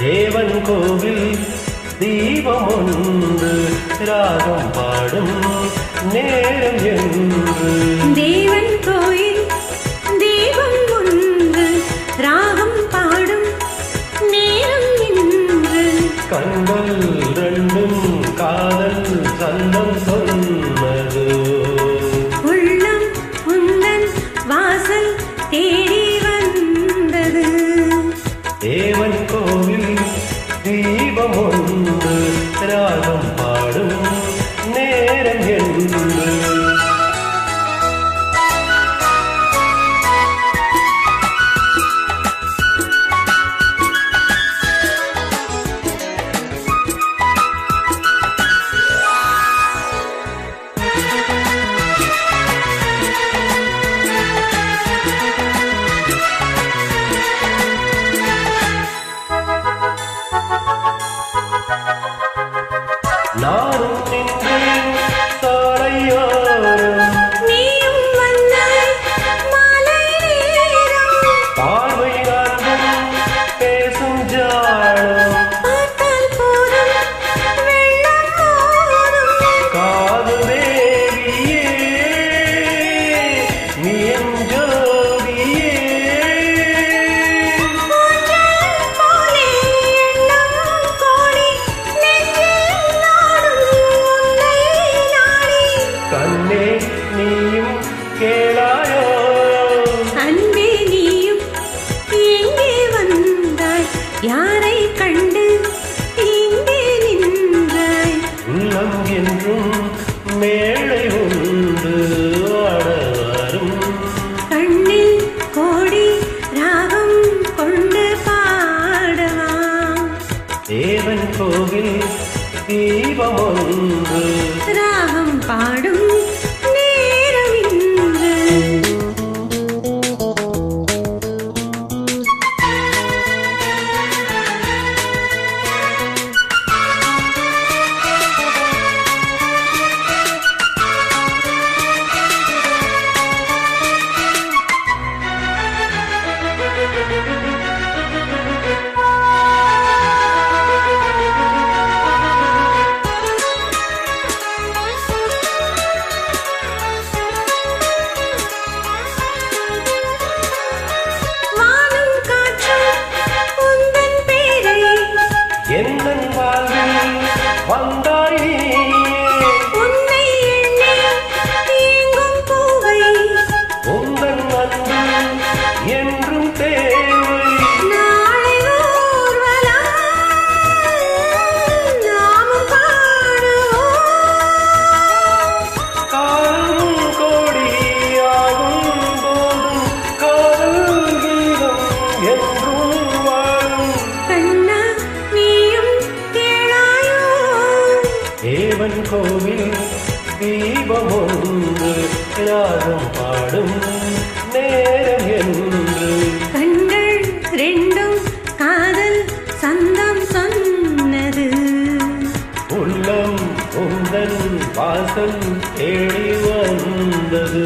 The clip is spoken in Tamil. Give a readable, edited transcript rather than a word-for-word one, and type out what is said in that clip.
தேவன் கோவில் தீபம் ஒன்று ராகம் பாடும் நேரம் என்று. தேவன் கோயில் தீபம் ஒன்று ராகம் பாடும் நேரம் என்று. கண்கள் ரெண்டும் காதல் சந்தம் சொன்னது. உள்ளம் உந்தன் வாசல் தேடி வந்தது. தேவன் கோவில் தீபம் ஒன்று ராகம் பாடும் நேரம் என்று. நானும் நின்றேன் சாலையோரம், நீயும் வந்தாய் மாலை நேரம். பார்வை நான்கும் பேசும் ஜாலம், பார்த்தால் போதும் வெள்ளம் போதும். காது தேவியே நீ என் ஜோதியே. ஊஞ்சல் போலே எண்ணம் கோடி நெஞ்சில் நாடும் உன்னை நாடி. கண்ணே நீயும் கேளாயோ, அன்பே நீயும் எங்கே வந்தாய்? யாரை கண்டு இங்கே நின்றாய்? உள்ளம் என்றும் மேளை உண்டு ஆடவரும். கண்ணில் கோடி ராகம் கொண்டு பாடவா? தேவன் கோவில் தீபம் ஒன்று ராகம் பாடும் நேரம் இன்று. வானும் காற்றும் உந்தன் பேரை எந்தன் வாழ்வில் வந்தாய் நீயே. உன்னை எண்ணி ஏங்கும் பூவை உந்தன் அன்பு என்றும் தேவை. நாளை ஊர்வலம் நாமும் பாடுவோம். காலம் கோடியாகும் போதும் காதல் கீதம் என்றும் வாழும். கண்ணா நீயும் கேளாயோ? தேவன் கோவில் தீபம் ஒன்று ராகம் பாடும் நேரம் என்று. கண்கள் ரெண்டும் காதல் சந்தம் சொன்னது. உள்ளம் உந்தன் வாசல் தேடி வந்தது.